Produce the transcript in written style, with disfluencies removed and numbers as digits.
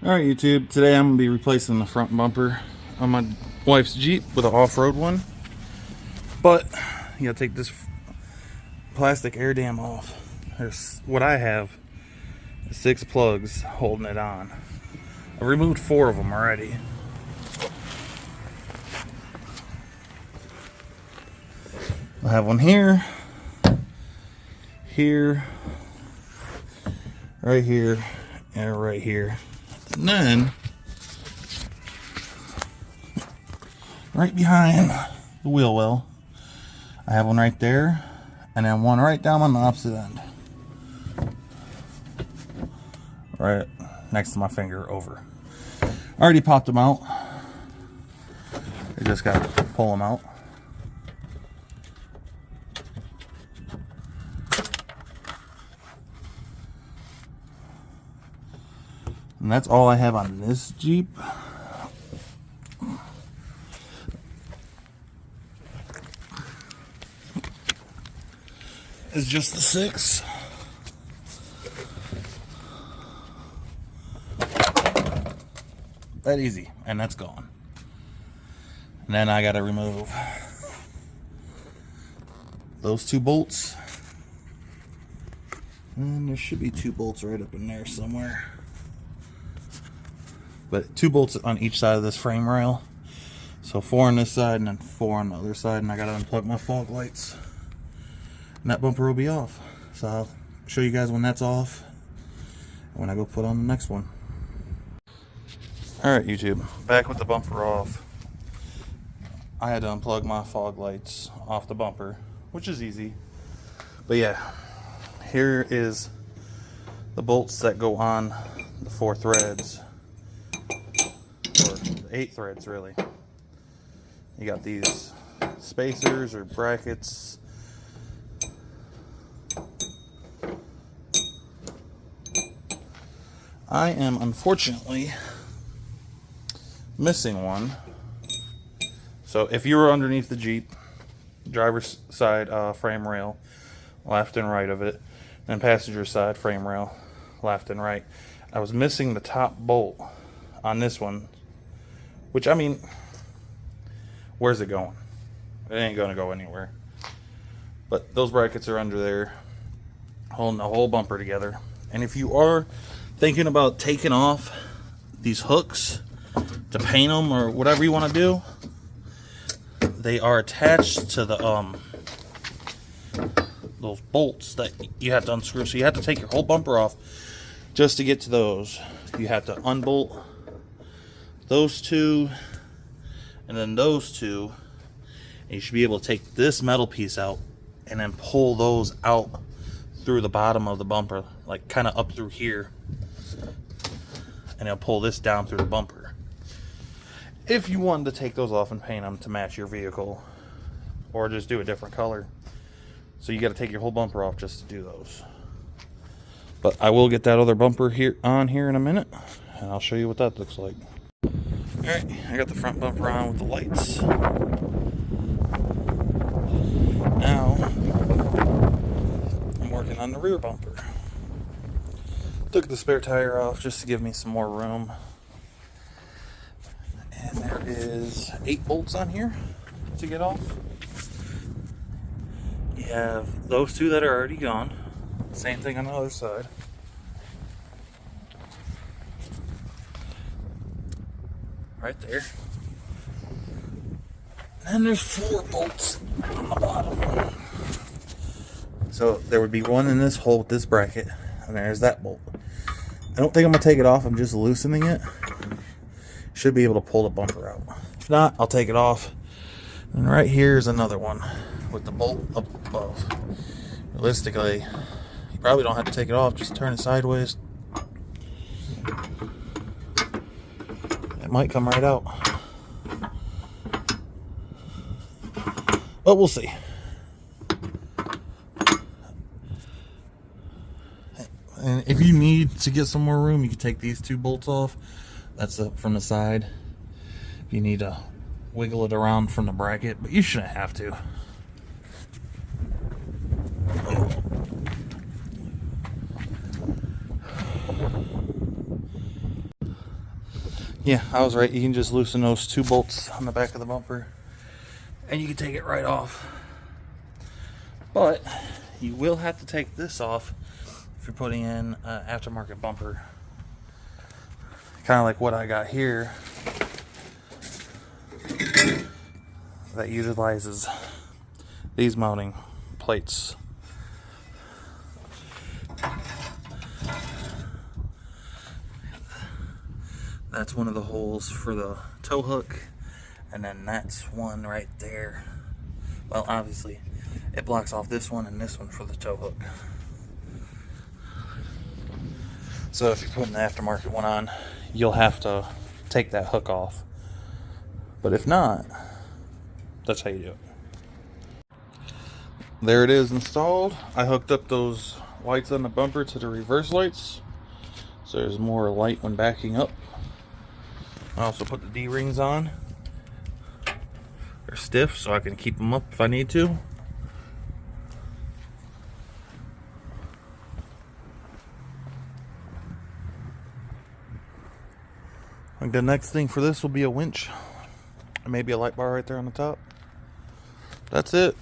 Alright YouTube, today I'm going to be replacing the front bumper on my wife's Jeep with an off-road one. But you gotta take this plastic air dam off. There's what I have is 6 plugs holding it on. I removed 4 of them already. I have one here, here, right here, and right here. And then, right behind the wheel well, I have one right there, and then one right down on the opposite end. Right next to my finger over. I already popped them out. I just got to pull them out. And that's all I have on this Jeep. It's just the 6. That easy, and that's gone. And then I gotta remove those 2 bolts. And there should be 2 bolts right up in there somewhere. But 2 bolts on each side of this frame rail. So 4 on this side and then 4 on the other side. And I gotta unplug my fog lights. And that bumper will be off. So I'll show you guys when that's off. And when I go put on the next one. Alright YouTube, back with the bumper off. I had to unplug my fog lights off the bumper, which is easy. But yeah, here is the bolts that go on the 4 threads. Or 8 threads really. You got these spacers or brackets. I am unfortunately missing one. So if you were underneath the Jeep, driver's side frame rail, left and right of it, then passenger side frame rail, left and right, I was missing the top bolt on this one. Which, I mean, where's it going? It ain't gonna go anywhere. But those brackets are under there, holding the whole bumper together. And if you are thinking about taking off these hooks to paint them or whatever you want to do, they are attached to the those bolts that you have to unscrew. So you have to take your whole bumper off just to get to those. You have to unbolt those 2 and then those 2, and you should be able to take this metal piece out and then pull those out through the bottom of the bumper, like kind of up through here, and it'll pull this down through the bumper. If you wanted to take those off and paint them to match your vehicle, or just do a different color, so you got to take your whole bumper off just to do those. But I will get that other bumper here in a minute, and I'll show you what that looks like. Alright, I got the front bumper on with the lights. Now, I'm working on the rear bumper. Took the spare tire off just to give me some more room. And there is 8 bolts on here to get off. You have those 2 that are already gone. Same thing on the other side. Right there. And there's 4 bolts on the bottom. So there would be one in this hole with this bracket, and there's that bolt. I don't think I'm gonna take it off. I'm just loosening it. Should be able to pull the bumper out. If not, I'll take it off. And right here is another one with the bolt up above. Realistically, you probably don't have to take it off. Just turn it sideways. It might come right out, but we'll see. And if you need to get some more room, you can take these 2 bolts off. That's from the side. If you need to wiggle it around from the bracket, but you shouldn't have to. Yeah, I was right. You can just loosen those 2 bolts on the back of the bumper and you can take it right off. But you will have to take this off if you're putting in an aftermarket bumper. Kind of like what I got here that utilizes these mounting plates. That's one of the holes for the tow hook, and then that's one right there. Well, obviously it blocks off this one and this one for the tow hook. So if you're putting the aftermarket one on, you'll have to take that hook off. But if not, that's how you do it. There it is installed. I hooked up those lights on the bumper to the reverse lights, so there's more light when backing up. I also put the D-rings on. They're stiff, so I can keep them up if I need to. I think the next thing for this will be a winch. And maybe a light bar right there on the top. That's it.